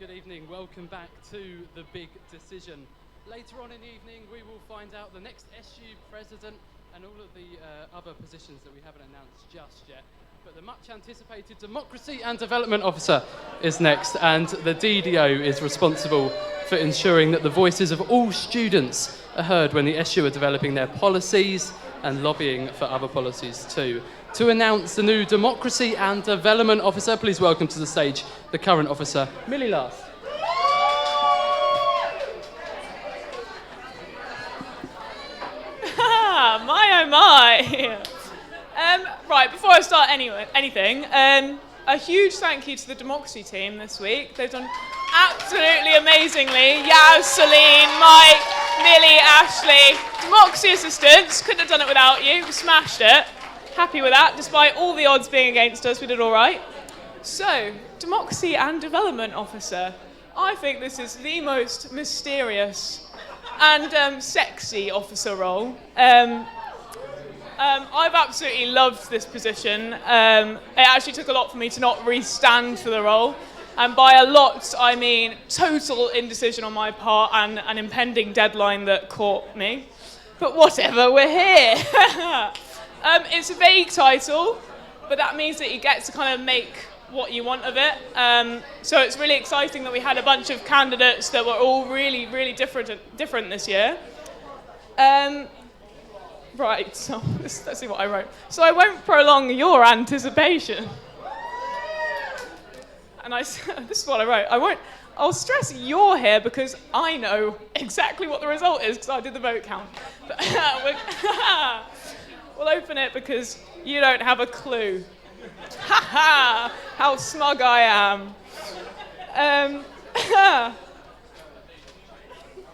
Good evening, welcome back to The Big Decision. Later on in the evening, we will find out the next SU president and all of the other positions that we haven't announced just yet. But the much anticipated Democracy and Development Officer is next, and the DDO is responsible for ensuring that the voices of all students are heard when the SU are developing their policies and lobbying for other policies too. To announce the new Democracy and Development Officer, please welcome to the stage the current officer, Millie Last. My oh my! Right, before I start anything, a huge thank you to the Democracy team this week. They've done absolutely amazingly. Yaz, Celine, Mike, Millie, Ashley, Democracy assistants. Couldn't have done it without you. We smashed it. Happy with that. Despite all the odds being against us, we did all right. So, Democracy and Development Officer. I think this is the most mysterious and sexy officer role. I've absolutely loved this position. It actually took a lot for me to not re-stand for the role. And by a lot, I mean total indecision on my part and an impending deadline that caught me. But whatever, we're here. It's a vague title, but that means that you get to kind of make what you want of it. So it's really exciting that we had a bunch of candidates that were all really, really different this year. Right, so let's see what I wrote. So I won't prolong your anticipation. And this is what I wrote. I'll stress you're here because I know exactly what the result is because I did the vote count. But we'll open it because you don't have a clue. Ha ha! How smug I am.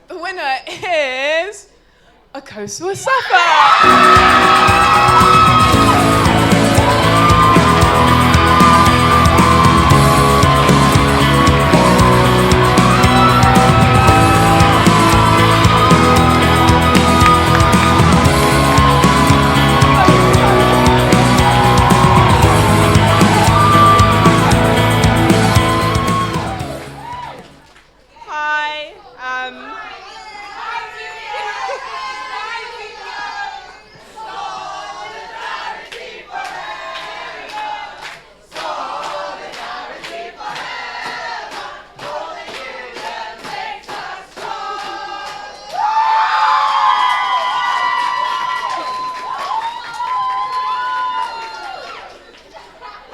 The winner is Akosu Asafa.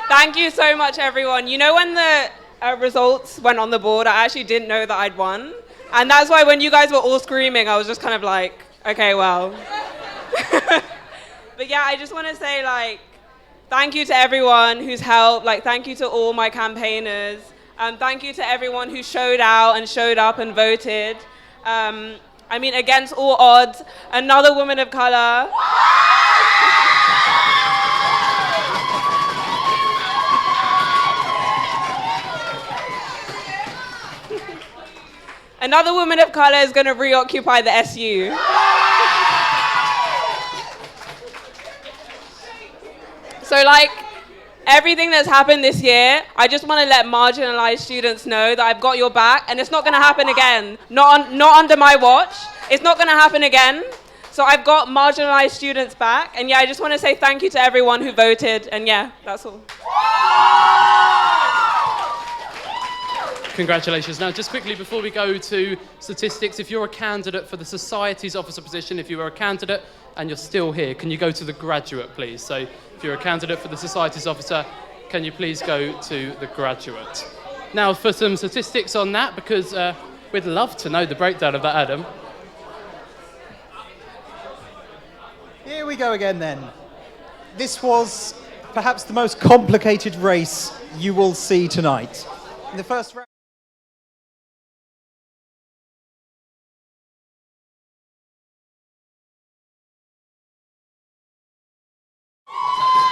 Thank you so much, everyone. You know, when the results went on the board, I actually didn't know that I'd won. And that's why when you guys were all screaming, I was just kind of like, okay, well. But yeah, I just want to say, like, thank you to everyone who's helped. Like, thank you to all my campaigners. Thank you to everyone who showed out and showed up and voted. I mean, against all odds, another woman of color. Another woman of color is going to reoccupy the SU. So, like, everything that's happened this year, I just want to let marginalized students know that I've got your back, and it's not going to happen again. Not under my watch. It's not going to happen again. So I've got marginalized students back, and yeah, I just want to say thank you to everyone who voted, and yeah, that's all. Congratulations. Now, just quickly before we go to statistics, if you're a candidate for the Societies Officer position, if you are a candidate and you're still here, can you go to the graduate, please? So if you're a candidate for the Societies Officer, can you please go to the graduate? Now, for some statistics on that, because we'd love to know the breakdown of that, Adam. Here we go again, then. This was perhaps the most complicated race you will see tonight. In the first round.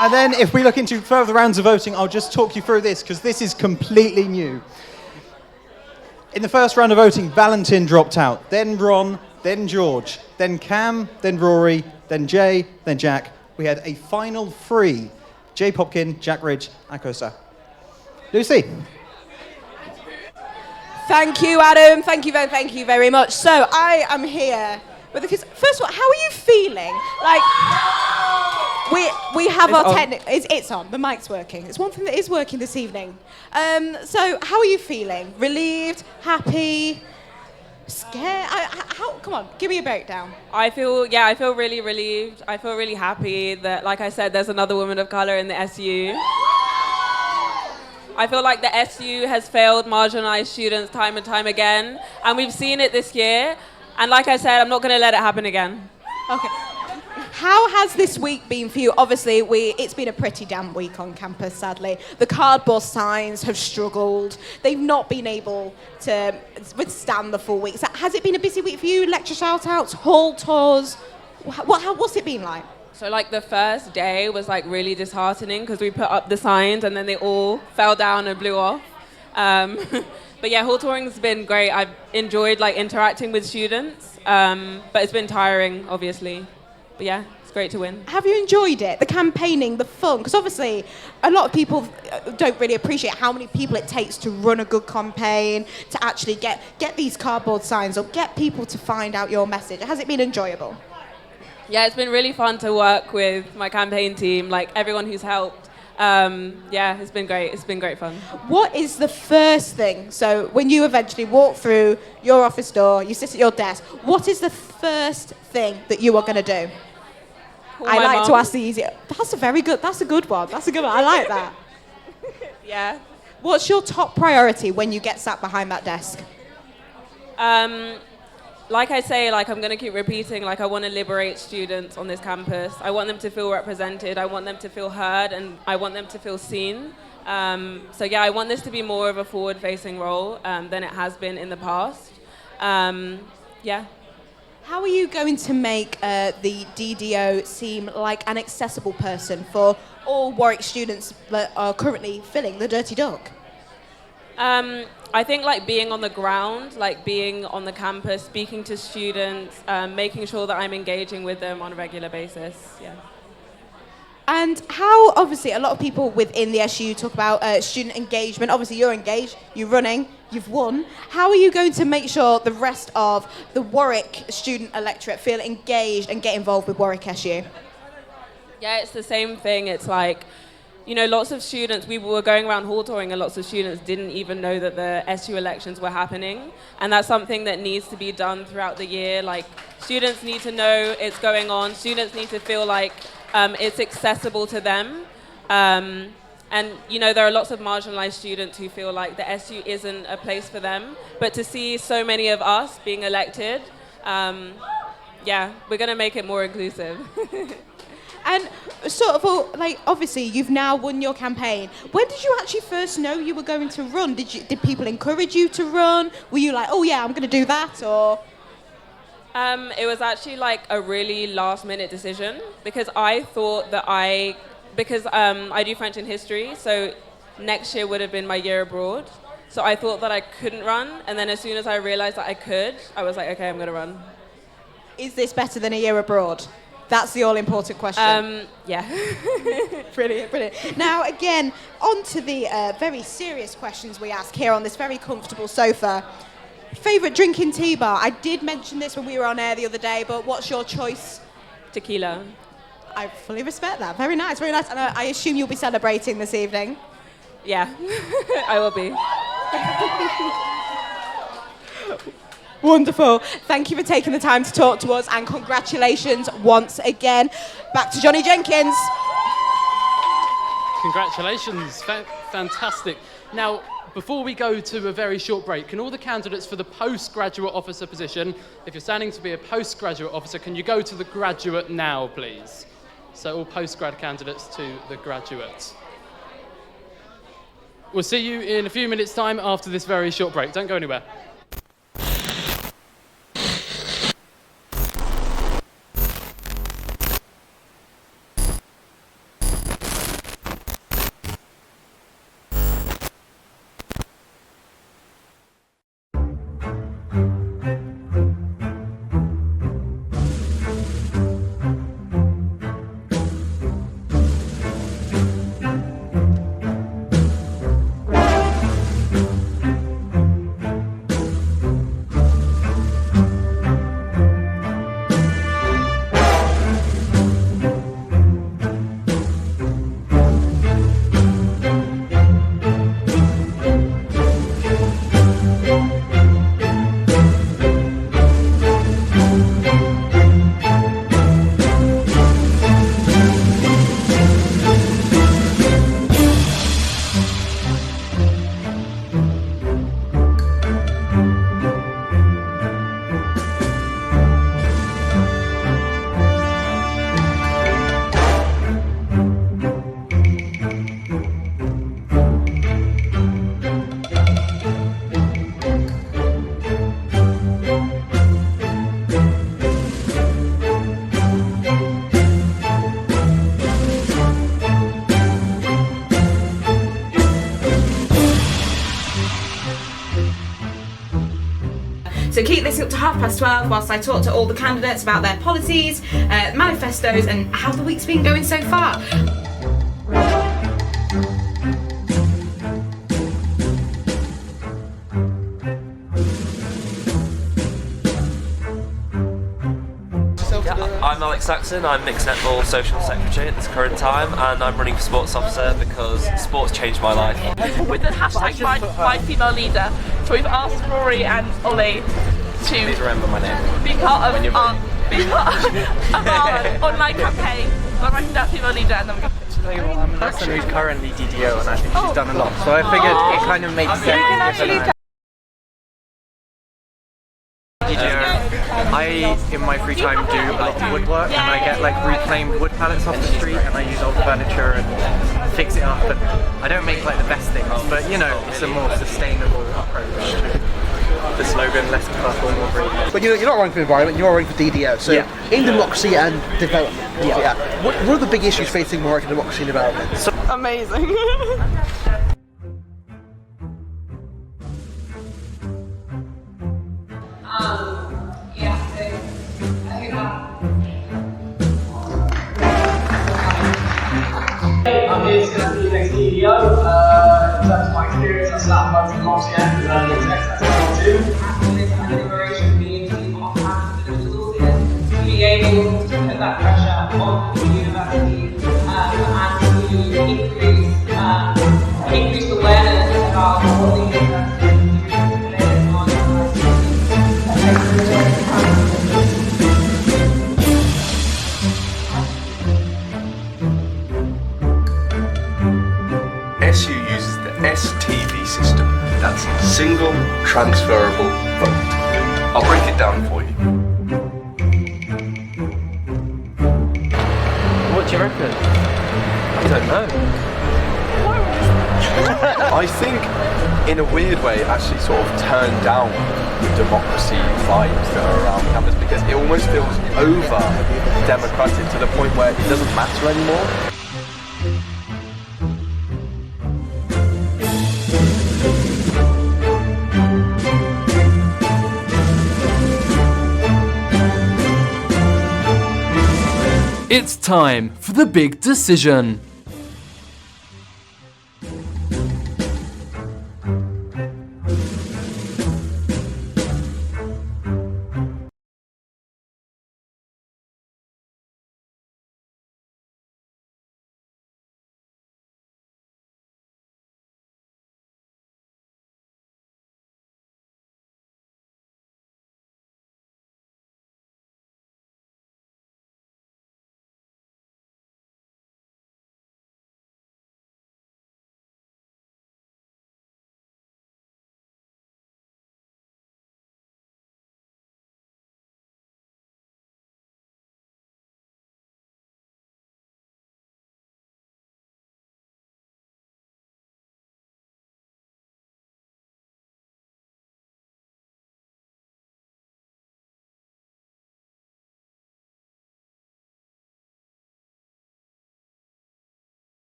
And then if we look into further rounds of voting, I'll just talk you through this, because this is completely new. In the first round of voting, Valentin dropped out, then Ron, then George, then Cam, then Rory, then Jay, then Jack. We had a final three: Jay Popkin, Jack Ridge, Akosa. Lucy. Thank you, Adam. Thank you very much. So I am here with because first of all, how are you feeling? Like we have It's our on. technical. It's on. The mic's working. It's one thing that is working this evening. So how are you feeling? Relieved? Happy? Scared? Come on, give me a breakdown. I feel really relieved. I feel really happy that, like I said, there's another woman of color in the SU. I feel like the SU has failed marginalized students time and time again, and we've seen it this year. And like I said, I'm not going to let it happen again. Okay. How has this week been for you? Obviously, it's been a pretty damp week on campus, sadly. The cardboard signs have struggled. They've not been able to withstand the full week. So has it been a busy week for you? Lecture shout-outs, hall tours? What's it been like? So like the first day was like really disheartening because we put up the signs and then they all fell down and blew off. But yeah, hall touring's been great. I've enjoyed like interacting with students, but it's been tiring, obviously. But yeah, it's great to win. Have you enjoyed it? The campaigning, the fun? Because obviously, a lot of people don't really appreciate how many people it takes to run a good campaign, to actually get these cardboard signs or get people to find out your message. Has it been enjoyable? Yeah, it's been really fun to work with my campaign team, like everyone who's helped. Yeah, it's been great. It's been great fun. What is the first thing? So when you eventually walk through your office door, you sit at your desk, what is the first thing that you are going to do? Call I my like to mum. ask the easy. That's a good one. I like that. Yeah. What's your top priority when you get sat behind that desk? Like I say, like I'm going to keep repeating, like I want to liberate students on this campus. I want them to feel represented. I want them to feel heard, and I want them to feel seen. So yeah, I want this to be more of a forward-facing role than it has been in the past. Yeah. How are you going to make the DDO seem like an accessible person for all Warwick students that are currently filling the Dirty Duck? I think like being on the ground, like being on the campus, speaking to students, making sure that I'm engaging with them on a regular basis. Yeah. And how, obviously, a lot of people within the SU talk about student engagement. Obviously, you're engaged, you're running, you've won. How are you going to make sure the rest of the Warwick student electorate feel engaged and get involved with Warwick SU? Yeah, it's the same thing. It's like, you know, lots of students, we were going around hall touring and lots of students didn't even know that the SU elections were happening. And that's something that needs to be done throughout the year. Like, students need to know it's going on. Students need to feel like it's accessible to them. And, you know, there are lots of marginalized students who feel like the SU isn't a place for them. But to see so many of us being elected, yeah, we're going to make it more inclusive. And sort of, like, obviously, you've now won your campaign. When did you actually first know you were going to run? Did people encourage you to run? Were you like, oh yeah, I'm going to do that, or? It was actually like a really last-minute decision because I thought that I do French and history, so next year would have been my year abroad. So I thought that I couldn't run, and then as soon as I realized that I could, I was like, okay, I'm going to run. Is this better than a year abroad? That's the all-important question. Yeah. Brilliant. Now, again, on to the very serious questions we ask here on this very comfortable sofa. Favourite drinking tea bar? I did mention this when we were on air the other day, but what's your choice? Tequila. I fully respect that. Very nice. And I assume you'll be celebrating this evening. Yeah, I will be. Wonderful. Thank you for taking the time to talk to us, and congratulations once again. Back to Johnny Jenkins. Congratulations, fantastic. Now, before we go to a very short break, can all the candidates for the postgraduate officer position, if you're standing to be a postgraduate officer, can you go to the graduate now, please? So all postgrad candidates to the graduate. We'll see you in a few minutes' time after this very short break. Don't go anywhere. So keep listening up to 12:30 whilst I talk to all the candidates about their policies, manifestos, and how the week's been going so far. I'm Alex Saxon, I'm Mixed Netball Social Secretary at this current time, and I'm running for Sports Officer because sports changed my life. With the hashtag my female leader, so we've asked Rory and Ollie Please to remember my name. be part of our online campaign. I'm writing down female leader and then we're going to I'm a person who's currently DDO and I think she's done a lot, so I figured it kind of makes sense. I, in my free time, do a lot of woodwork, and I get like reclaimed wood pallets off the street, and I use old furniture and fix it up. And I don't make like the best things, but you know, it's a more sustainable approach to the slogan: "Less purple, more green." But you're not running for the environment; you're running for DDO. So in democracy and development, what are the big issues facing Warwick in democracy and development? amazing. I'm here to be the next DDO. In terms of my experience, I started both in democracy and development exec. That's what I do. Liberation being being able to put that pressure on the university and to increase awareness about what the university SU uses the STV system. That's single transferable vote. I'll break it down for you. What do you reckon? I don't know. I think, in a weird way, it actually sort of turned down the democracy vibes that are around campus because it almost feels over democratic to the point where it doesn't matter anymore. It's time for the big decision.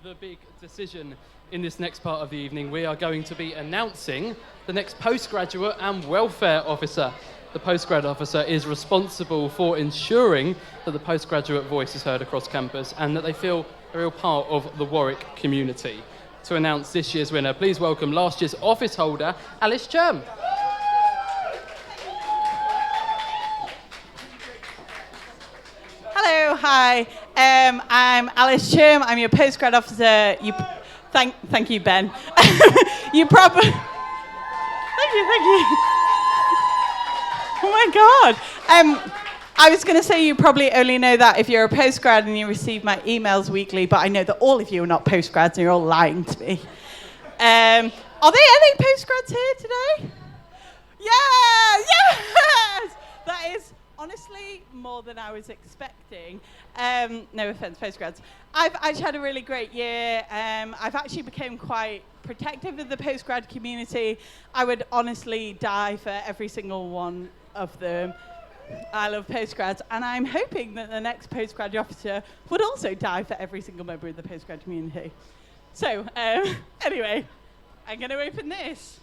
the big decision in this next part of the evening. We are going to be announcing the next postgraduate and welfare officer. The postgrad officer is responsible for ensuring that the postgraduate voice is heard across campus and that they feel a real part of the Warwick community. To announce this year's winner, please welcome last year's office holder, Alice Churm. Hello, hi. I'm Alice Churm. I'm your postgrad officer. Thank you, Ben. You probably. Thank you. Oh my God. I was going to say you probably only know that if you're a postgrad and you receive my emails weekly, but I know that all of you are not postgrads and you're all lying to me. Are there any postgrads here today? Yeah, yes! That is honestly more than I was expecting. No offense, postgrads. I've actually had a really great year. I've actually become quite protective of the postgrad community. I would honestly die for every single one of them. I love postgrads, and I'm hoping that the next postgrad officer would also die for every single member of the postgrad community. So, anyway, I'm going to open this.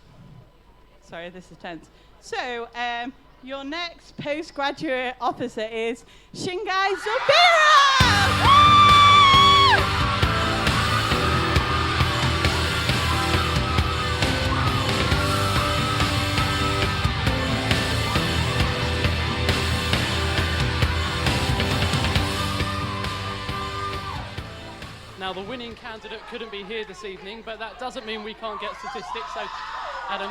Sorry, this is tense. So, your next postgraduate officer is Shingai Zubira! Now, the winning candidate couldn't be here this evening, but that doesn't mean we can't get statistics. So, Adam,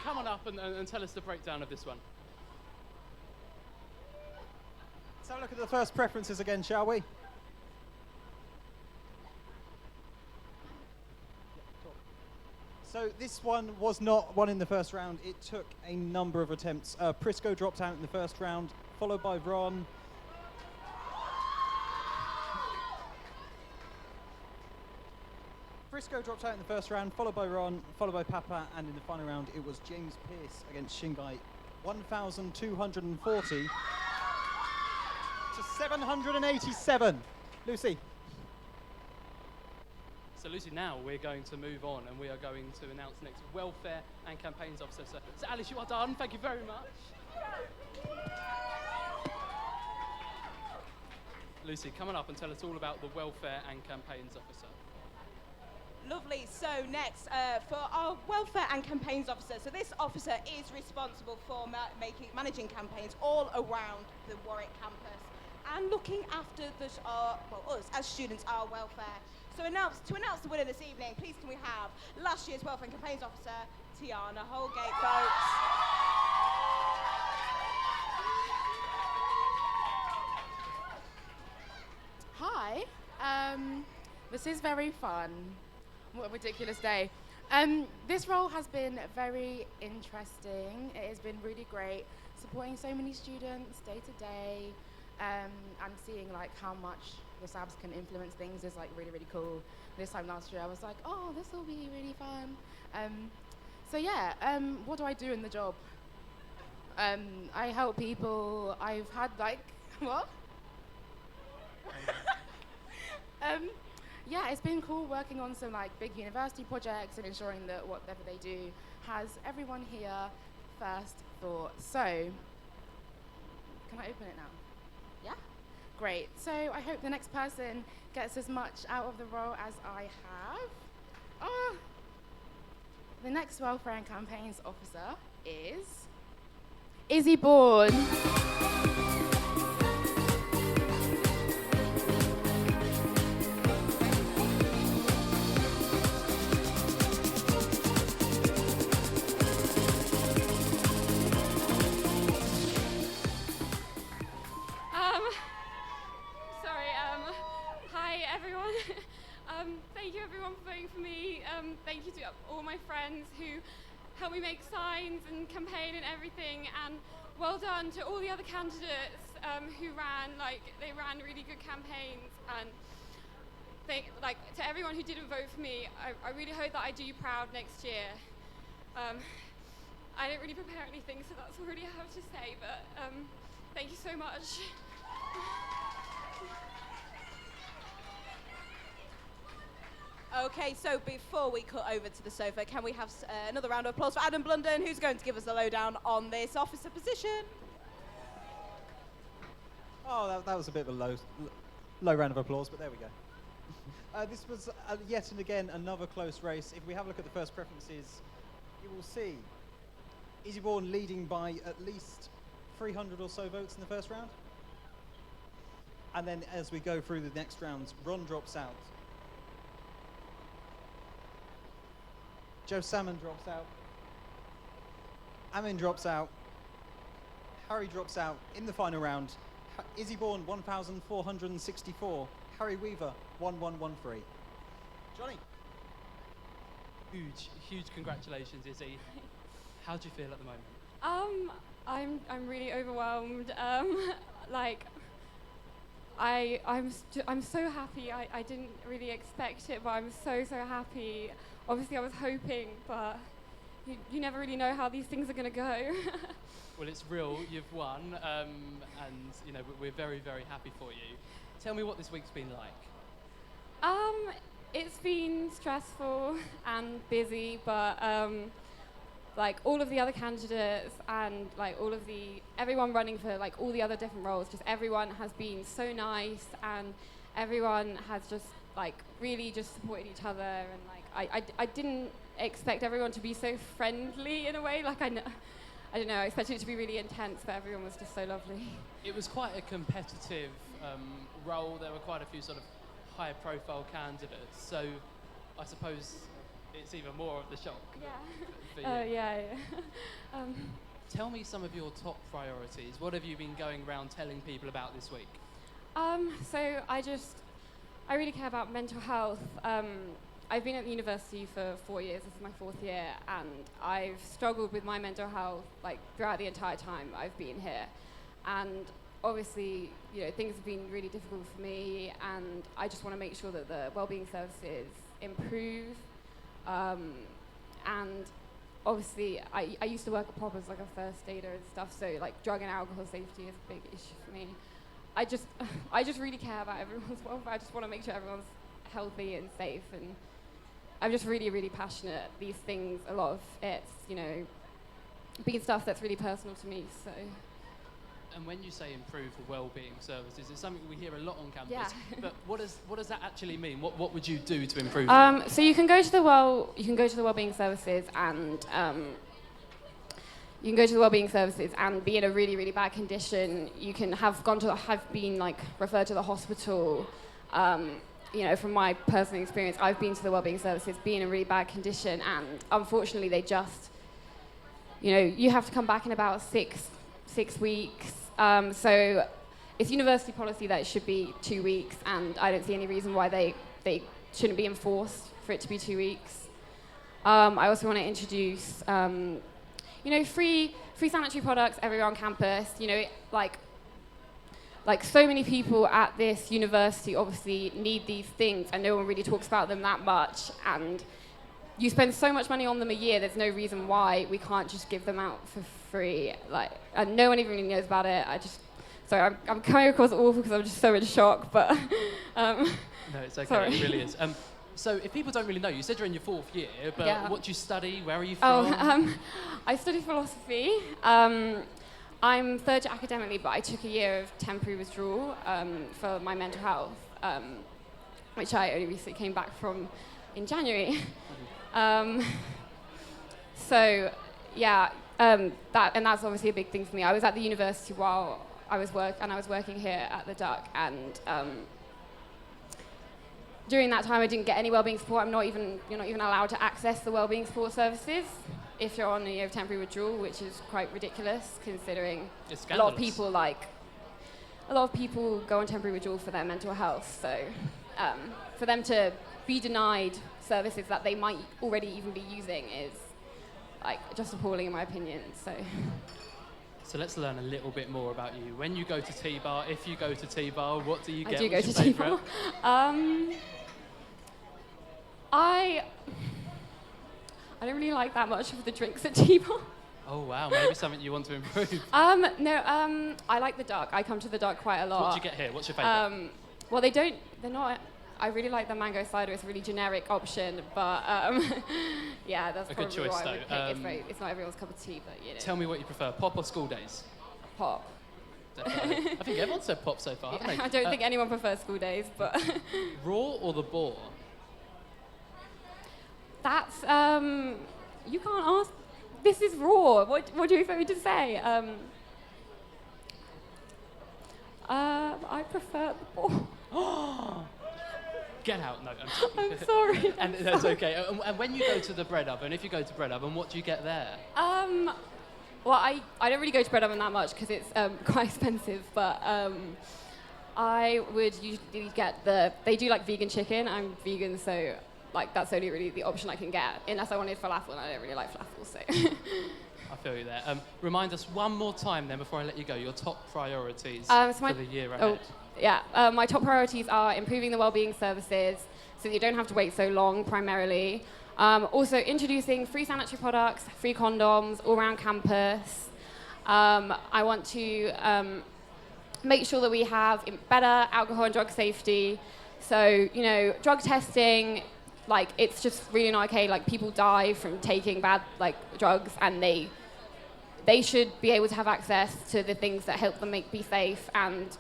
come on up and tell us the breakdown of this one. Let's have a look at the first preferences again, shall we? So this one was not won in the first round. It took a number of attempts. Prisco dropped out in the first round, followed by Ron. Prisco dropped out in the first round, followed by Ron, followed by Papa, and in the final round it was James Pearce against Shingai. 1,240 to 787. Lucy. So Lucy, now we're going to move on and we are going to announce next welfare and campaigns officer. So Alice, you are done. Thank you very much. Lucy, come on up and tell us all about the welfare and campaigns officer. Lovely. So next, for our welfare and campaigns officer. So this officer is responsible for managing campaigns all around the Warwick campus and looking after us as students, our welfare. So to announce the winner this evening, please can we have last year's welfare and campaigns officer, Tiana Holgate, folks. Hi. This is very fun. What a ridiculous day. This role has been very interesting. It has been really great, supporting so many students day to day, and seeing like how much the SABs can influence things is like really, really cool. This time last year I was like, oh, this will be really fun. So yeah, what do I do in the job? I help people. I've had like, what? Yeah, it's been cool working on some like big university projects and ensuring that whatever they do has everyone here first thought. So, can I open it now? Yeah? Great. So I hope the next person gets as much out of the role as I have. The next welfare and campaigns officer is Izzy Bourne. Thank you everyone for voting for me. Thank you to all my friends who helped me make signs and campaign and everything. And well done to all the other candidates who ran really good campaigns. And to everyone who didn't vote for me, I really hope that I do you proud next year. I didn't really prepare anything, so that's all really I have to say. But thank you so much. Okay, so before we cut over to the sofa, can we have another round of applause for Adam Blunden, who's going to give us the lowdown on this officer position? Oh, that was a bit of a low round of applause, but there we go. This was yet and again another close race. If we have a look at the first preferences, you will see Easyborn leading by at least 300 or so votes in the first round. And then as we go through the next rounds, Ron drops out. Joe Salmon drops out. Amin drops out. Harry drops out in the final round. Easyborn 1,464. Harry Weaver 1,113. Johnny. Huge congratulations, Izzy. How do you feel at the moment? I'm really overwhelmed. I'm so happy. I didn't really expect it, but I'm so happy. Obviously, I was hoping, but you never really know how these things are going to go. Well, it's real. You've won, and we're very happy for you. Tell me what this week's been like. It's been stressful and busy, but all of the other candidates and everyone running for all the other different roles, just everyone has been so nice, and everyone has just really just supported each other, and I didn't expect everyone to be so friendly in a way. I don't know, I expected it to be really intense, but everyone was just so lovely. It was quite a competitive role. There were quite a few sort of high-profile candidates, so I suppose it's even more of the shock. For you. Yeah. Tell me some of your top priorities. What have you been going around telling people about this week? So I really care about mental health. I've been at the university for 4 years. This is my 4th year, and I've struggled with my mental health throughout the entire time I've been here. And obviously, things have been really difficult for me, and I just want to make sure that the wellbeing services improve. And obviously, I used to work at Pop as a first aider and stuff, so drug and alcohol safety is a big issue for me. I just really care about everyone's welfare. I just want to make sure everyone's healthy and safe, and I'm just really passionate. These things, a lot of it's being stuff that's really personal to me. So. And when you say improve the well-being services, it's something we hear a lot on campus. Yeah. But what does that actually mean? What would you do to improve? So you can go to the well-being services and be in a really bad condition. You can have been referred to the hospital. From my personal experience, I've been to the wellbeing services, be in a really bad condition, and unfortunately, they just, you have to come back in about six weeks. So it's university policy that it should be 2 weeks, and I don't see any reason why they shouldn't be enforced for it to be 2 weeks. I also want to introduce, free sanitary products everywhere on campus. So many people at this university obviously need these things, and no one really talks about them that much. And you spend so much money on them a year, there's no reason why we can't just give them out for free. And no one even really knows about it. Sorry, I'm coming across awful because I'm just so in shock, but... No, it's okay, sorry. It really is. So if people don't really know, you said you're in your 4th year, but Yeah. what do you study? Where are you from? I study philosophy. I'm 3rd year academically, but I took a year of temporary withdrawal for my mental health, which I only recently came back from in January. That's obviously a big thing for me. I was at the university while I was working here at the Duck, and during that time I didn't get any wellbeing support. You're not even allowed to access the wellbeing support services if you're on a year of temporary withdrawal, which is quite ridiculous considering a lot of people go on temporary withdrawal for their mental health. So for them to be denied services that they might already even be using is just appalling in my opinion. So let's learn a little bit more about you. When you go to T-Bar, if you go to T-Bar, what do you get? I do go to T-Bar. I don't really like that much of the drinks at T-Bar. Oh wow, maybe something you want to improve. I like the Duck. I come to the Duck quite a lot. What do you get here? What's your favourite? Well, they're not I really like the mango cider. It's a really generic option, but yeah, that's A probably good choice, what I would though. pick. It's not everyone's cup of tea, but you know. Tell me what you prefer, pop or school days? Pop. Definitely. I think everyone said pop so far, haven't they? I don't think anyone prefers school days, but Raw or the boar? that's you can't ask. This is raw. What do you expect me to say? I prefer the ball. Get out! No, I'm sorry. And that's okay. And when you go to the bread oven, if you go to bread oven, what do you get there? Well, I don't really go to bread oven that much because it's quite expensive, but I would usually get they do like vegan chicken. I'm vegan, so like that's only really the option I can get, unless I wanted falafel, and I don't really like falafel, so. I feel you there. Remind us one more time then before I let you go, your top priorities for the year ahead. My top priorities are improving the wellbeing services so that you don't have to wait so long, primarily. Also introducing free sanitary products, free condoms all around campus. I want to make sure that we have better alcohol and drug safety. So, you know, drug testing, like, it's just really not okay. Like, people die from taking bad, like, drugs, and they should be able to have access to the things that help them be safe, and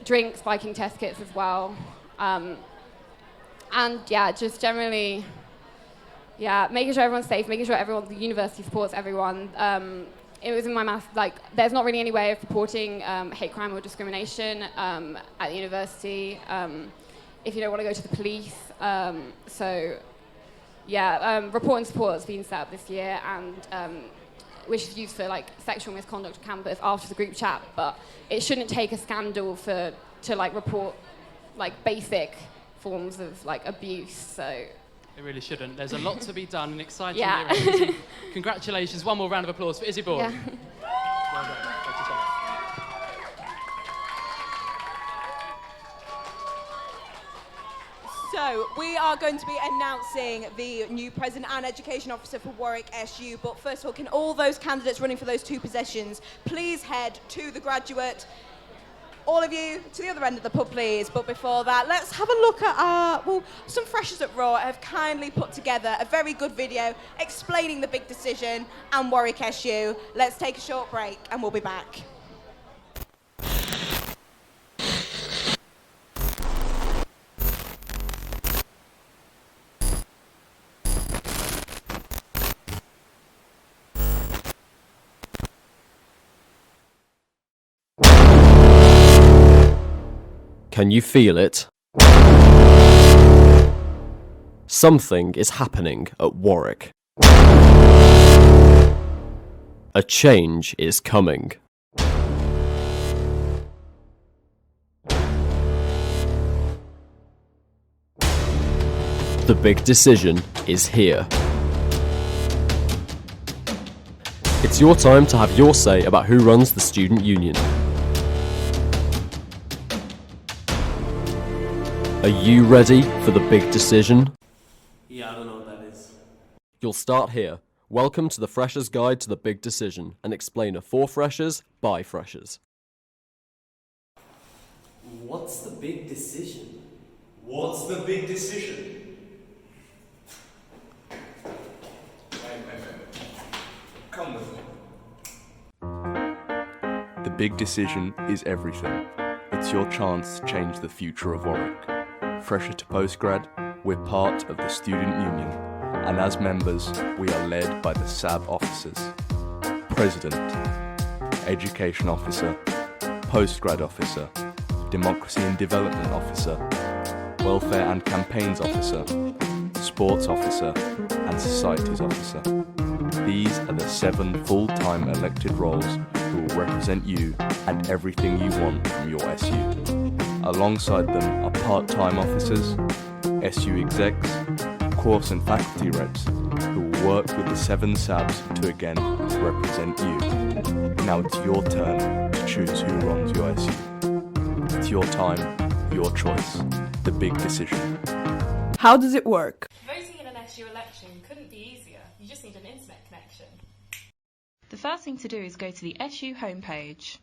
drink spiking test kits as well. And yeah, just generally, making sure everyone's safe, making sure the university supports everyone. It was in my math, like, there's not really any way of reporting hate crime or discrimination at the university if you don't want to go to the police. Report and support has been set up this year, and which is used for like sexual misconduct on campus after the group chat, but it shouldn't take a scandal to like report like basic forms of like abuse. So it really shouldn't. There's a lot to be done. An exciting Yeah. year ahead. Izzy, congratulations. One more round of applause for Izzy Bourne. Yeah. Well done. Thank you so much. So, we are going to be announcing the new President and Education Officer for Warwick SU, but first of all, can all those candidates running for those two positions please head to the graduate? All of you to the other end of the pub, please. But before that, let's have a look at some freshers at Raw have kindly put together a very good video explaining the big decision and Warwick SU. Let's take a short break and we'll be back. Can you feel it? Something is happening at Warwick. A change is coming. The big decision is here. It's your time to have your say about who runs the student union. Are you ready for the big decision? Yeah, I don't know what that is. You'll start here. Welcome to the Freshers Guide to the Big Decision, an explainer for freshers by freshers. What's the big decision? What's the big decision? Wait. Come with me. The big decision is everything. It's your chance to change the future of Warwick. Fresher to postgrad, we're part of the student union, and as members, we are led by the SAB officers. President, Education Officer, Postgrad Officer, Democracy and Development Officer, Welfare and Campaigns Officer, Sports Officer, and Societies Officer. These are the 7 full-time elected roles who will represent you and everything you want from your SU. Alongside them are part-time officers, SU execs, course and faculty reps who will work with the 7 SABs to again represent you. Now it's your turn to choose who runs your SU. It's your time, your choice, the big decision. How does it work? Voting in an SU election couldn't be easier. You just need an internet connection. The first thing to do is go to the SU homepage.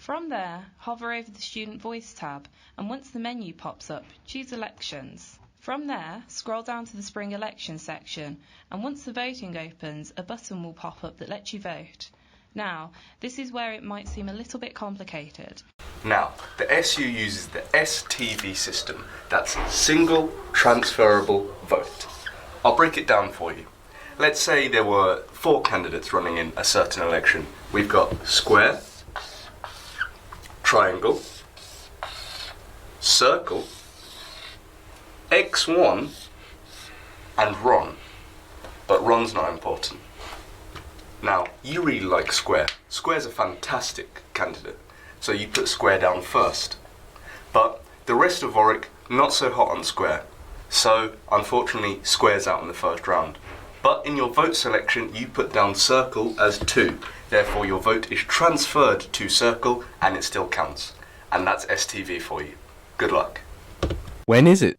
From there, hover over the Student Voice tab, and once the menu pops up, choose Elections. From there, scroll down to the Spring Elections section, and once the voting opens, a button will pop up that lets you vote. Now, this is where it might seem a little bit complicated. Now, the SU uses the STV system. That's Single Transferable Vote. I'll break it down for you. Let's say there were 4 candidates running in a certain election. We've got square, triangle, circle, X1, and Ron. But Ron's not important. Now, you really like square. Square's a fantastic candidate, so you put square down first. But the rest of Warwick, not so hot on square. So, unfortunately, square's out in the first round. But in your vote selection, you put down circle as 2. Therefore, your vote is transferred to circle, and it still counts. And that's STV for you. Good luck. When is it?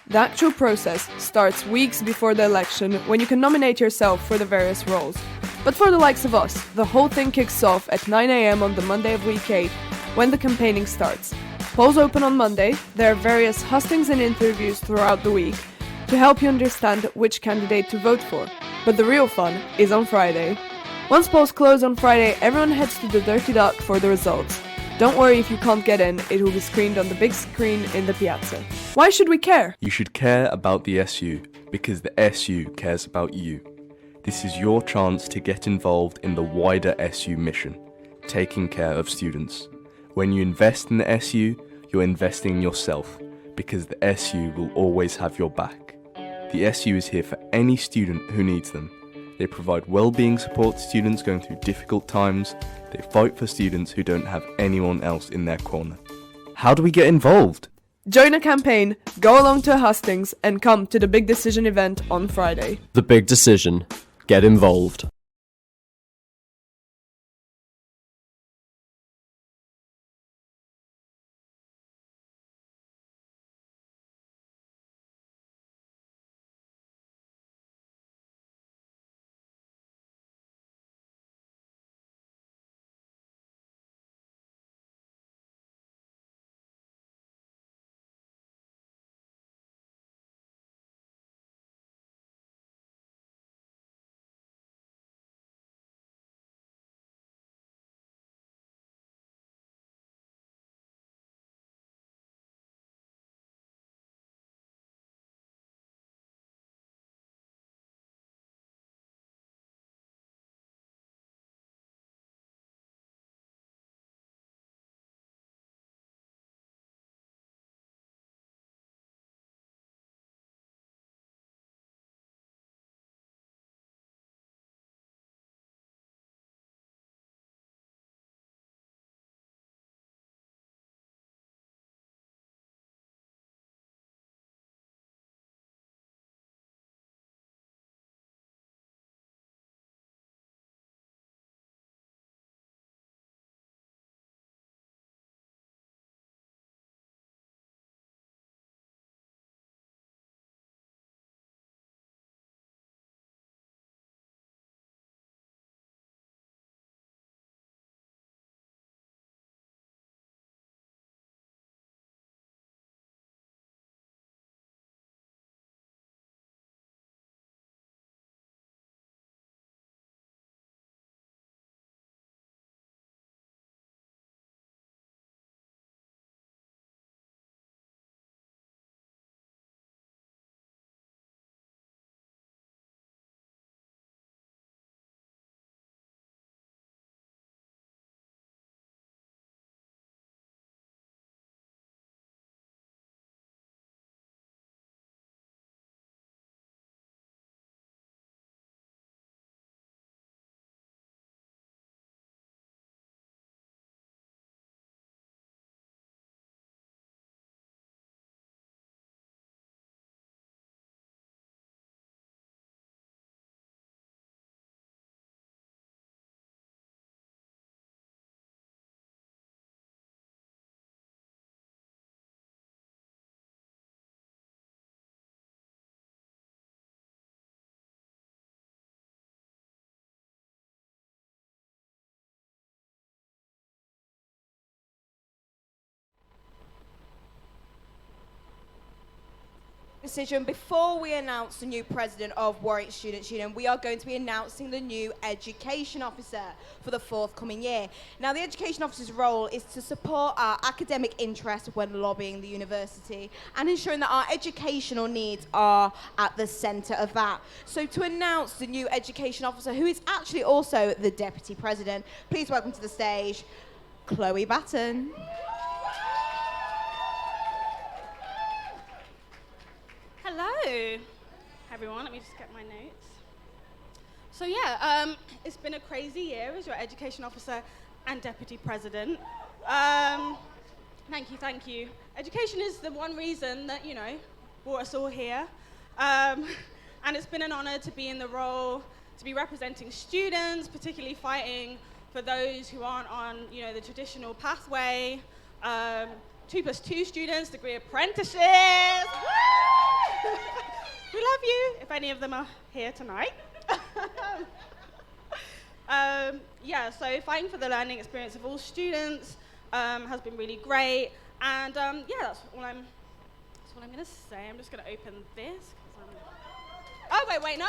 The actual process starts weeks before the election when you can nominate yourself for the various roles. But for the likes of us, the whole thing kicks off at 9 a.m. on the Monday of week 8 when the campaigning starts. Polls open on Monday. There are various hustings and interviews throughout the week to help you understand which candidate to vote for. But the real fun is on Friday. Once polls close on Friday, everyone heads to the Dirty Duck for the results. Don't worry if you can't get in, it will be screened on the big screen in the piazza. Why should we care? You should care about the SU because the SU cares about you. This is your chance to get involved in the wider SU mission, taking care of students. When you invest in the SU, you're investing in yourself, because the SU will always have your back. The SU is here for any student who needs them. They provide well-being support to students going through difficult times. They fight for students who don't have anyone else in their corner. How do we get involved? Join a campaign, go along to a hustings, and come to the Big Decision event on Friday. The Big Decision. Get involved. decision. Before we announce the new president of Warwick Students' Union, we are going to be announcing the new education officer for the forthcoming year. Now, the education officer's role is to support our academic interests when lobbying the university and ensuring that our educational needs are at the centre of that. So to announce the new education officer, who is actually also the deputy president, please welcome to the stage, Chloe Batten. Hello, everyone. Let me just get my notes. So yeah, it's been a crazy year as your education officer and deputy president. Thank you. Education is the one reason that, you know, brought us all here. And it's been an honor to be in the role, to be representing students, particularly fighting for those who aren't on, you know, the traditional pathway. 2+2 students, degree apprenticeships. We love you, if any of them are here tonight. So fighting for the learning experience of all students has been really great. And that's all I'm gonna say. I'm just gonna open this. Oh, wait, no.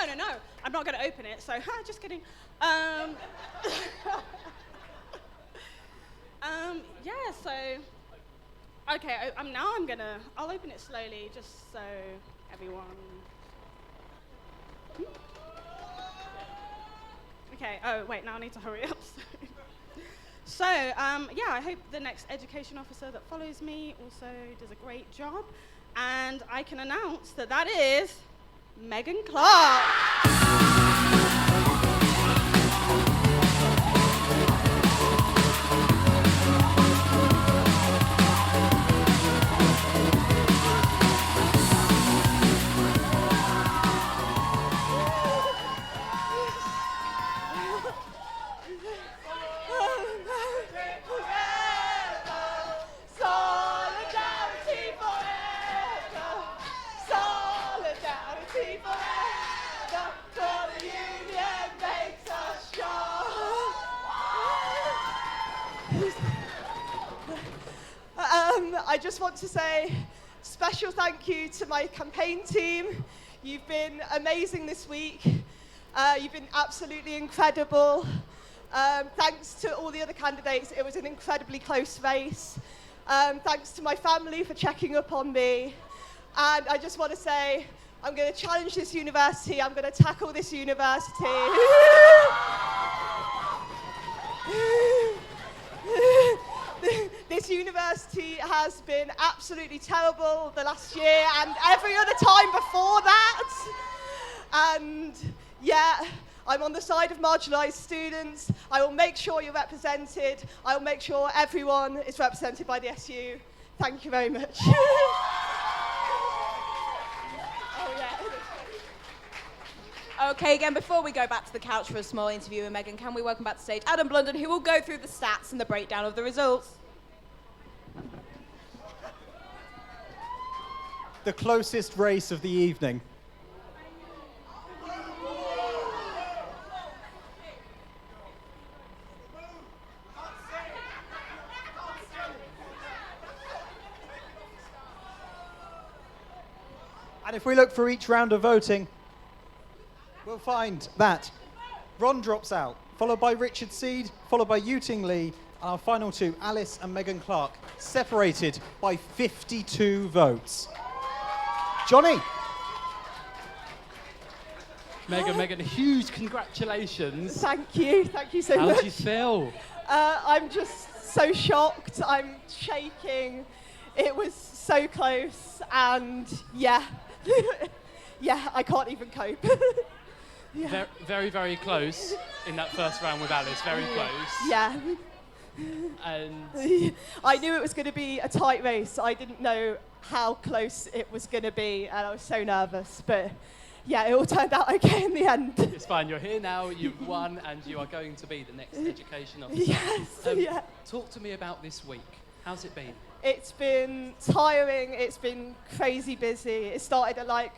I'm not gonna open it, so just kidding. Okay, I'll open it slowly, just so everyone. Okay, now I need to hurry up. I hope the next education officer that follows me also does a great job. And I can announce that is Megan Clark. I just want to say special thank you to my campaign team. You've been amazing this week. You've been absolutely incredible. Thanks to all the other candidates. It was an incredibly close race. Thanks to my family for checking up on me. And I just want to say, I'm going to challenge this university. I'm going to tackle this university. This university has been absolutely terrible the last year and every other time before that. And yeah, I'm on the side of marginalised students. I will make sure you're represented. I will make sure everyone is represented by the SU. Thank you very much. Okay, again, before we go back to the couch for a small interview with Megan, can we welcome back to stage Adam Blunden, who will go through the stats and the breakdown of the results. The closest race of the evening. And if we look for each round of voting, we'll find that Ron drops out, followed by Richard Seed, followed by Yuting Lee, and our final two, Alice and Megan Clark, separated by 52 votes. Johnny. Megan, huge congratulations. Thank you so much. How do you feel? I'm just so shocked. I'm shaking. It was so close, and yeah, I can't even cope. Yeah. Very, very close in that first round with Alice. Very close. Yeah. And I knew it was going to be a tight race. I didn't know how close it was going to be, and I was so nervous. But yeah, it all turned out okay in the end. It's fine. You're here now. You've won, and you are going to be the next education officer. Yes. Talk to me about this week. How's it been? It's been tiring. It's been crazy busy. It started at like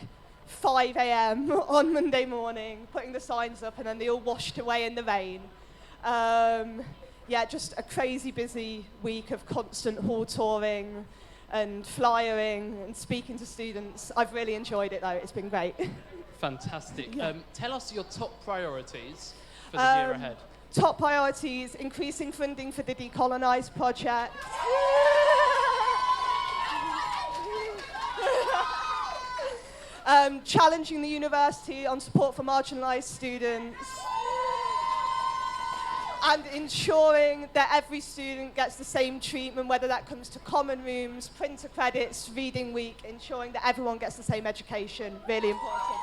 5 a.m. on Monday morning, putting the signs up, and then they all washed away in the rain. Just a crazy busy week of constant hall touring, and flyering and speaking to students. I've really enjoyed it though, it's been great. Fantastic. Yeah. Tell us your top priorities for the year ahead. Top priorities, increasing funding for the Decolonise project. Challenging the university on support for marginalised students. And ensuring that every student gets the same treatment, whether that comes to common rooms, printer credits, reading week, ensuring that everyone gets the same education. Really important.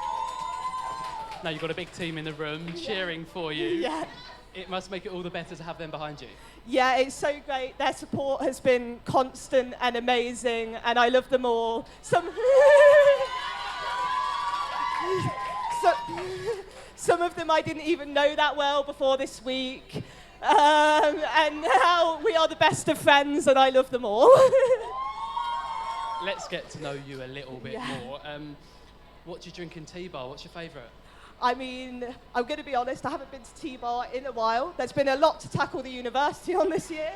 Now you've got a big team in the room cheering for you. Yeah. It must make it all the better to have them behind you. Yeah, it's so great. Their support has been constant and amazing, and I love them all. Some of them I didn't even know that well before this week. And now we are the best of friends, and I love them all. Let's get to know you a little bit more. What do you drink in T-Bar? What's your favourite? I mean, I'm going to be honest, I haven't been to T-Bar in a while. There's been a lot to tackle the university on this year.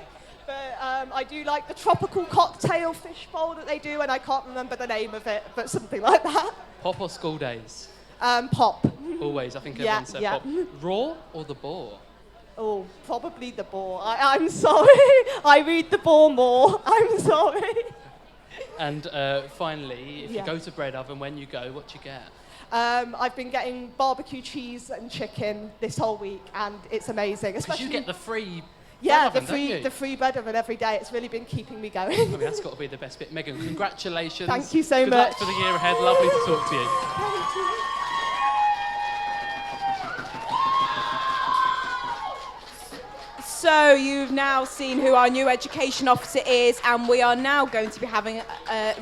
But I do like the tropical cocktail fish bowl that they do, and I can't remember the name of it, but something like that. Pop or school days? Pop. Always, I think everyone said pop. Raw or the boar? Oh, probably the boar. I'm sorry. I read the boar more. I'm sorry. And finally, if you go to Bread Oven, when you go, what do you get? I've been getting barbecue cheese and chicken this whole week, and it's amazing. Because you get the free bread oven, the free bread oven every day. It's really been keeping me going. I mean, that's got to be the best bit. Megan, congratulations. Thank you so Good much. luck for the year ahead. Lovely to talk to you. Thank you. So you've now seen who our new education officer is, and we are now going to be having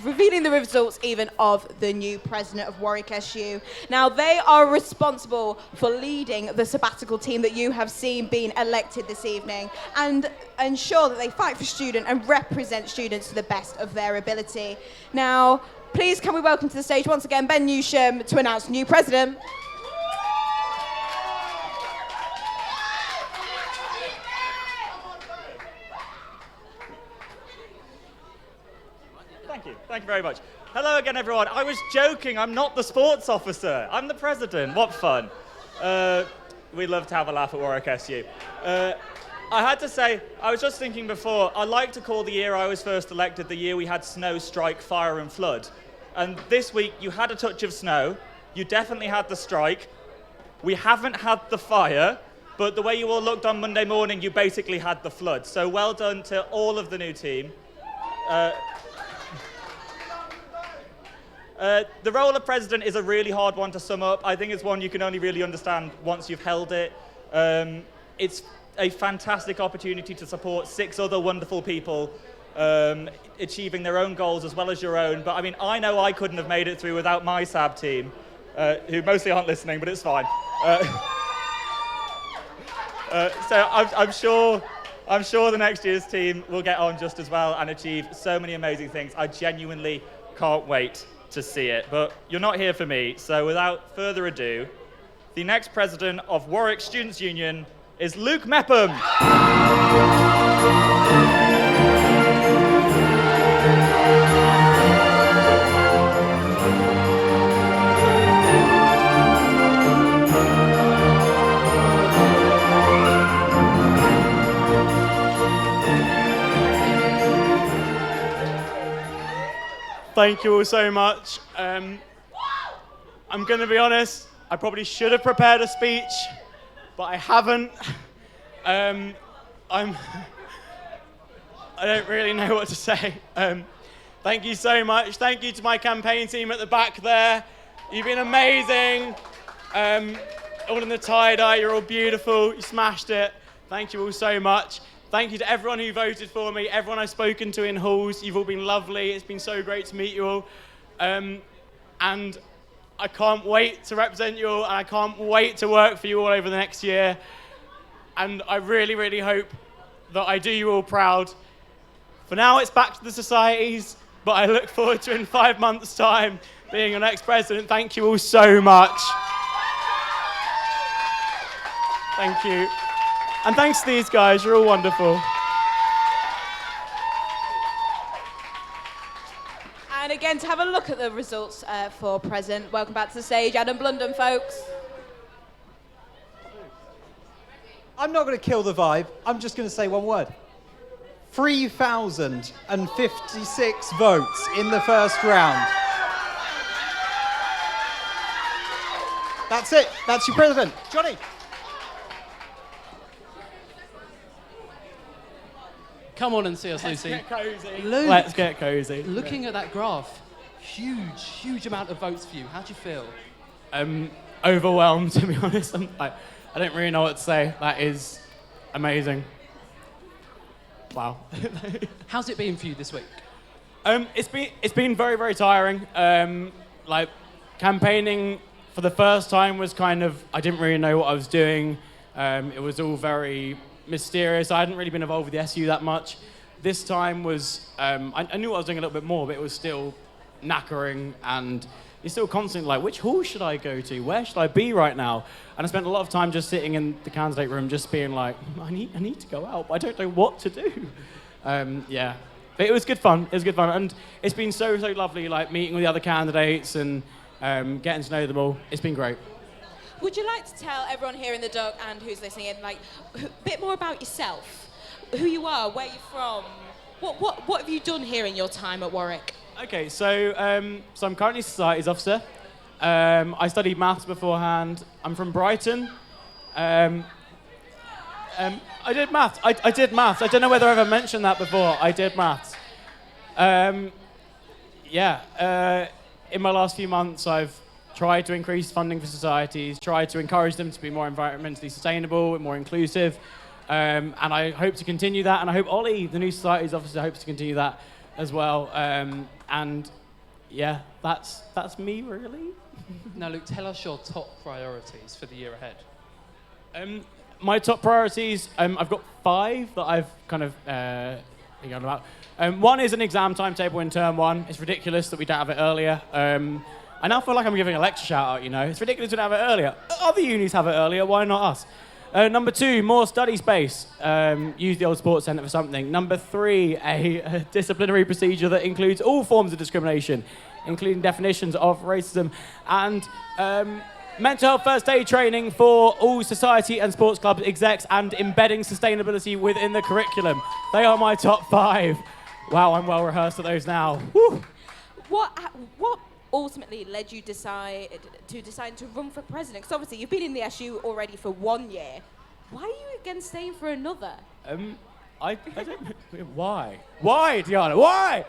revealing the results even of the new president of Warwick SU. Now they are responsible for leading the sabbatical team that you have seen being elected this evening, and ensure that they fight for students and represent students to the best of their ability. Now, please can we welcome to the stage once again Ben Newsham to announce the new president. Thank you very much. Hello again, everyone. I was joking. I'm not the sports officer. I'm the president. What fun. We love to have a laugh at Warwick SU. I had to say, I was just thinking before, I like to call the year I was first elected the year we had snow, strike, fire and flood. And this week, you had a touch of snow. You definitely had the strike. We haven't had the fire. But the way you all looked on Monday morning, you basically had the flood. So well done to all of the new team. The role of president is a really hard one to sum up. I think it's one you can only really understand once you've held it. It's a fantastic opportunity to support 6 other wonderful people achieving their own goals as well as your own. But I mean, I know I couldn't have made it through without my SAB team, who mostly aren't listening, but it's fine. So I'm sure the next year's team will get on just as well and achieve so many amazing things. I genuinely can't wait to see it, but you're not here for me, so without further ado, the next president of Warwick Students' Union is Luke Mepham. Thank you all so much. I'm going to be honest, I probably should have prepared a speech, but I haven't. I don't really know what to say. Thank you so much. Thank you to my campaign team at the back there. You've been amazing. All in the tie-dye, you're all beautiful. You smashed it. Thank you all so much. Thank you to everyone who voted for me, everyone I've spoken to in halls. You've all been lovely. It's been so great to meet you all. And I can't wait to represent you all, and I can't wait to work for you all over the next year. And I really, really hope that I do you all proud. For now, it's back to the societies, but I look forward to in 5 months' time being your next president. Thank you all so much. Thank you. And thanks to these guys, you're all wonderful. And again, to have a look at the results for present, welcome back to the stage, Adam Blunden, folks. I'm not going to kill the vibe. I'm just going to say one word. 3,056 votes in the first round. That's it. That's your president. Johnny. Come on and see us, Let's Lucy. get cozy. Luke, Let's get cozy. Looking at that graph, huge amount of votes for you. How do you feel? Overwhelmed, to be honest. I don't really know what to say. That is amazing. Wow. How's it been for you this week? It's been very, very tiring. Like campaigning for the first time was kind of, I didn't really know what I was doing. It was all very mysterious. I hadn't really been involved with the SU that much. This time was, I knew I was doing a little bit more, but it was still knackering, and you're still constantly like, which hall should I go to? Where should I be right now? And I spent a lot of time just sitting in the candidate room, just being like, I need to go out, but I don't know what to do. Yeah, but it was good fun. It was good fun, and it's been so lovely, like meeting with the other candidates and getting to know them all. It's been great. Would you like to tell everyone here in the Duck and who's listening in, like, a bit more about yourself? Who you are, where you're from? What have you done here in your time at Warwick? Okay, so I'm currently a societies officer. I studied maths beforehand. I'm from Brighton. I did maths. I did maths. I don't know whether I've ever mentioned that before. I did maths. In my last few months, I've tried to increase funding for societies, tried to encourage them to be more environmentally sustainable and more inclusive. And I hope to continue that. And I hope Ollie, the new societies officer, hopes to continue that as well. And yeah, that's me really. Now, Luke, tell us your top priorities for the year ahead. My top priorities, I've got 5 that I've kind of thinking about. One is an exam timetable in term 1. It's ridiculous that we don't have it earlier. I now feel like I'm giving a lecture shout out, you know. It's ridiculous we don't have it earlier. Other unis have it earlier, why not us? Number 2, more study space. Use the old sports centre for something. Number 3, a disciplinary procedure that includes all forms of discrimination, including definitions of racism, and mental health first aid training for all society and sports club execs, and embedding sustainability within the curriculum. They are my top 5. Wow, I'm well rehearsed at those now. Woo. What ultimately led you to decide to run for president? Because obviously you've been in the SU already for 1 year. Why are you again staying for another? I don't. Why? Why, Diana? Why?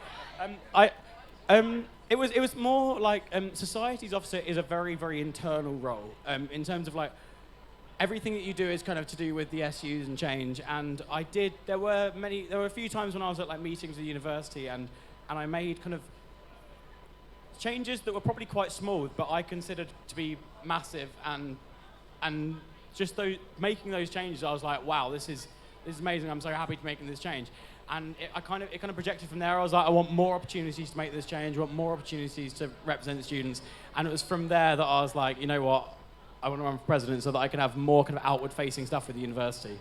It was more like societies officer is a very, very internal role. In terms of like everything that you do is kind of to do with the SUs and change. And there were a few times when I was at like meetings with the university and I made kind of changes that were probably quite small, but I considered to be massive, and just making those changes, I was like, wow, this is amazing. I'm so happy to be making this change, and it kind of projected from there. I was like, I want more opportunities to make this change. I want more opportunities to represent the students, and it was from there that I was like, you know what, I want to run for president so that I can have more kind of outward-facing stuff with the university.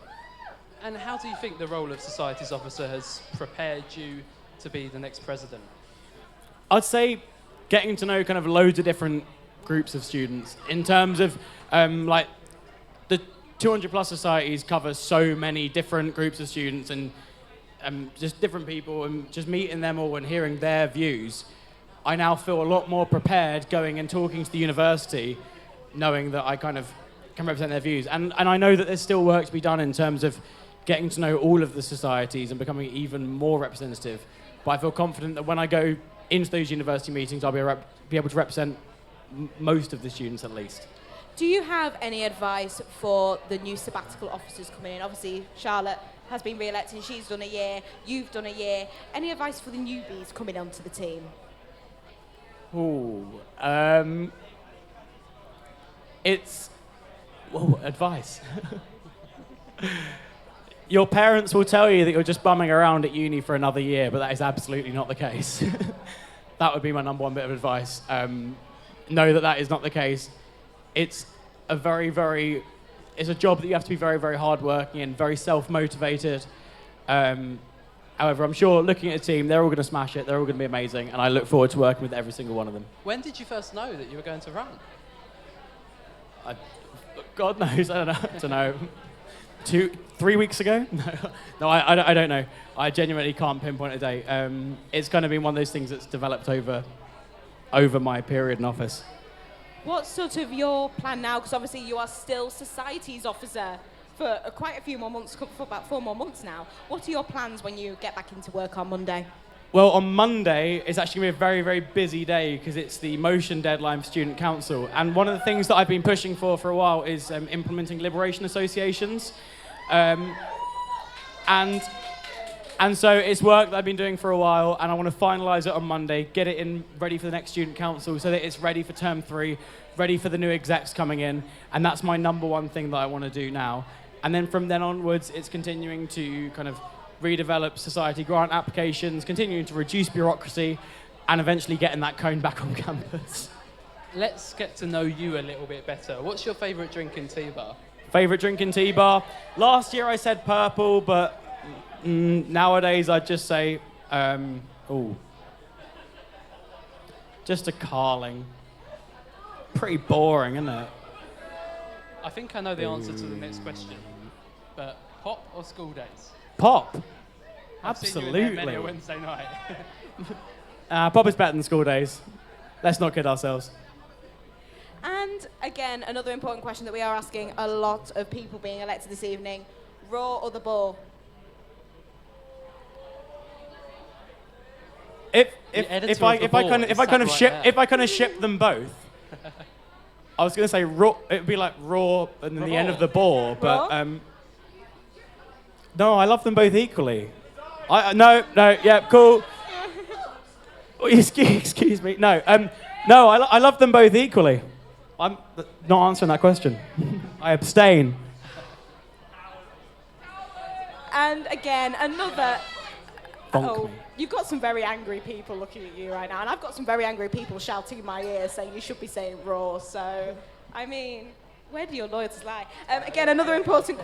And how do you think the role of societies officer has prepared you to be the next president? I'd say getting to know kind of loads of different groups of students in terms of like the 200 plus societies cover so many different groups of students and just different people, and just meeting them all and hearing their views. I now feel a lot more prepared going and talking to the university, knowing that I kind of can represent their views. And I know that there's still work to be done in terms of getting to know all of the societies and becoming even more representative. But I feel confident that when I go into those university meetings, I'll be able to represent most of the students at least. Do you have any advice for the new sabbatical officers coming in? Obviously, Charlotte has been re-elected, she's done a year, you've done a year. Any advice for the newbies coming onto the team? Advice. Your parents will tell you that you're just bumming around at uni for another year, but that is absolutely not the case. That would be my number 1 bit of advice. Know that is not the case. It's a it's a job that you have to be very, very hardworking and very self-motivated. However, I'm sure looking at the team, they're all going to smash it. They're all going to be amazing, and I look forward to working with every single one of them. When did you first know that you were going to run? God knows, I don't know. 3 weeks ago? No, I don't know. I genuinely can't pinpoint a date. It's kind of been one of those things that's developed over my period in office. What's sort of your plan now? Because obviously you are still societies officer for quite a few more months, for about 4 more months now. What are your plans when you get back into work on Monday? Well, on Monday, it's actually going to be a very, very busy day because it's the motion deadline for Student Council. And one of the things that I've been pushing for a while is implementing liberation associations. And so it's work that I've been doing for a while, and I want to finalise it on Monday, get it in ready for the next Student Council so that it's ready for Term 3, ready for the new execs coming in. And that's my number one thing that I want to do now. And then from then onwards, it's continuing to kind of redevelop society grant applications, continuing to reduce bureaucracy, and eventually getting that cone back on campus. Let's get to know you a little bit better. What's your favourite drink in tea bar? Favourite drink in tea bar? Last year I said purple, but nowadays I'd just say, just a Carling. Pretty boring, isn't it? I think I know the answer to the next question, but pop or school days? Pop. I've seen you in Absolutely. there many a Wednesday night. Pop is better than school days. Let's not kid ourselves. And again, another important question that we are asking a lot of people being elected this evening: raw or the ball? If I kind of ship them both, I was going to say raw. It'd be like raw and then the end of the ball, but no, I love them both equally. Yeah, cool. Excuse me. No, I love them both equally. I'm not answering that question. I abstain. And again, another. Bonk me. You've got some very angry people looking at you right now, and I've got some very angry people shouting in my ear saying you should be saying raw. So, I mean, where do your loyalties lie? Again, another important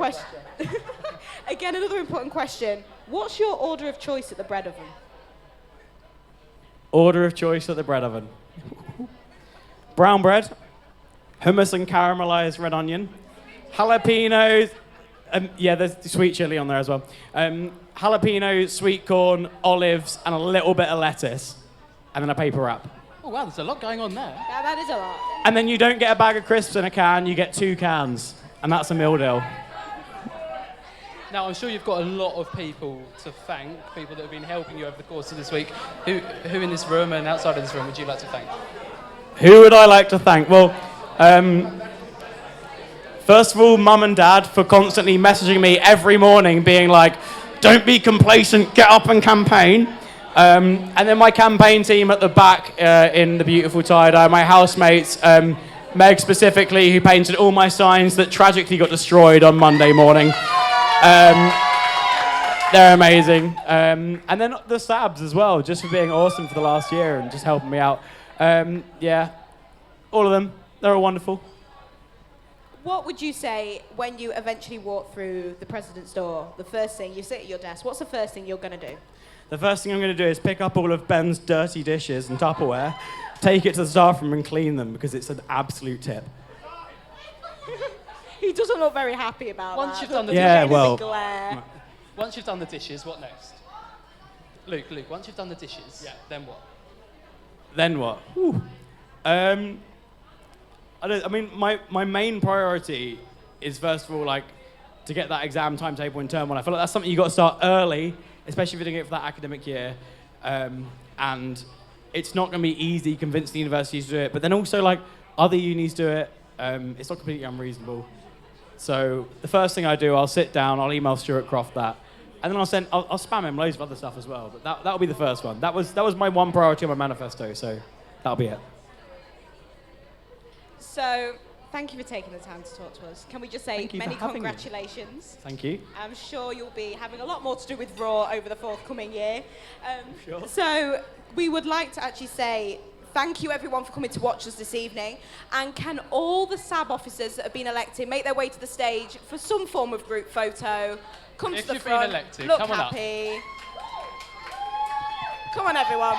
question. What's your order of choice at the bread oven? Order of choice at the bread oven. Brown bread, hummus and caramelized red onion, jalapenos. Yeah, there's sweet chili on there as well. Jalapenos, sweet corn, olives, and a little bit of lettuce, and then a paper wrap. Oh wow, there's a lot going on there. Yeah, that is a lot. And then you don't get a bag of crisps in a can, you get 2 cans, and that's a meal deal. Now, I'm sure you've got a lot of people to thank, people that have been helping you over the course of this week. Who in this room and outside of this room would you like to thank? Who would I like to thank? Well, first of all, Mum and Dad for constantly messaging me every morning being like, don't be complacent, get up and campaign. And then my campaign team at the back in the beautiful tie-dye, my housemates, Meg specifically, who painted all my signs that tragically got destroyed on Monday morning. They're amazing. And then the Sabs as well, just for being awesome for the last year and just helping me out. Yeah, all of them, they're all wonderful. What would you say when you eventually walk through the president's door? The first thing, you sit at your desk, what's the first thing you're going to do? The first thing I'm going to do is pick up all of Ben's dirty dishes and Tupperware, take it to the staff room and clean them because it's an absolute tip. He doesn't look very happy about Once that. you've done the Yeah, dishes, well, once you've done the dishes, what next? Luke, once you've done the dishes, then what? Then what? My main priority is first of all to get that exam timetable in term 1. I feel like that's something you got to start early, especially if you're doing it for that academic year. And it's not going to be easy to convince the universities to do it, but then also other unis do it. It's not completely unreasonable. So the first thing I do, I'll sit down, I'll email Stuart Croft that, and then I'll spam him loads of other stuff as well. But that'll be the first one. That was my one priority on my manifesto. So that'll be it. So, thank you for taking the time to talk to us. Can we just say many congratulations? Thank you. I'm sure you'll be having a lot more to do with Raw over the forthcoming year. Sure. So, we would like to actually say thank you everyone for coming to watch us this evening. And can all the SAB officers that have been elected make their way to the stage for some form of group photo? Come to the front, If you've been elected, look come on up. happy. Come on, everyone.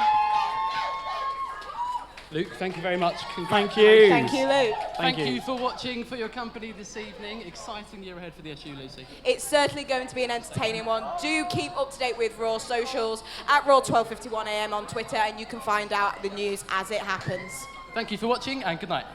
Luke, thank you very much. Thank you. Thank you, Luke. Thank you for watching, for your company this evening. Exciting year ahead for the SU, Lucy. It's certainly going to be an entertaining one. Do keep up to date with Raw socials at Raw 12:51 AM on Twitter, and you can find out the news as it happens. Thank you for watching, and good night.